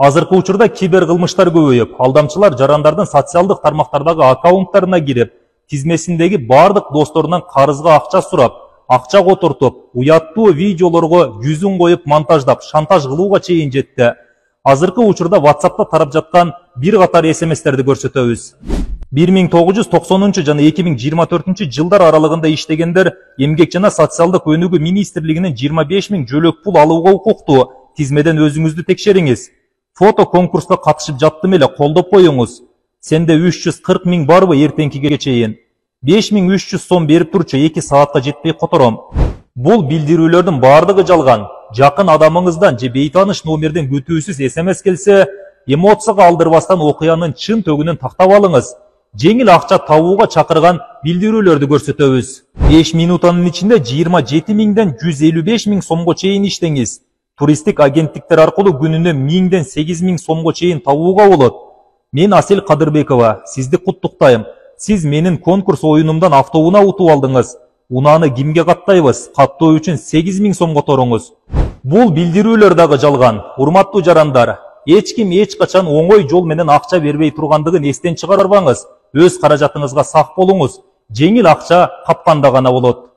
Азыркы учурда кибер кылмыштар көбөйүп, алдамчылар жарандардын социалдык тармактардагы аккаунттарына кирип, тизмесиндеги бардык досторунан карызга акча сурап, акча котуртуп, уяттуу видеолорго жүзүн коюп монтаждап, шантаж кылууга чейин жетти. Азыркы учурда WhatsApp'та тарап жаткан бир катар SMS-терди көрсөтөбүз. 1990 жана 2024 жылдар аралыгында иштегендер Эмгек жана социалдык өнүгүү министрлигинин 25 000 жөлөк пул алууга укуктуу. Тизмеден өзүңүздү текшериңиз. Фото конкурска катышып жаттым эле, колдоп коюңуз. Сенде 340 000 барбы эртеңкиге чейин? 5300 сом берип турчу, 2 саатка жетпей котором. Бул билдирүүлөрдүн бардыгы жалган. Жакын адамыңыздан же бейтаныш номерден күтүүсүз SMS келсе, эмоцияга алдырбастан окуянын чын төгүнүн тактап алыңыз. Жеңил акча табууга чакырган билдирүүлөрдү көрсөтөбүз. 5 минутанын ичинде 27 000ден 155 000 сомго чейин иштеңиз. Туристик агенттиктер аркылуу күнүнө 1000ден 8000 сомго чейин табууга болот. Мен Асел Кадырбекова, сизди куттуктайм. Сиз менин конкурс оюнумдан автоунаа утуп алдыңыз. Унааны кимге каттайбыз? Каттоо үчүн 8000 сом которуңуз. Бул билдирүүлөр дагы жалган. Урматтуу жарандар, эч ким эч качан оңой жол менен акча бербей тургандыгын эстен чыгарбаңыз. Өз каражатыңызга сак болуңуз. Жеңил акча капканда гана болот.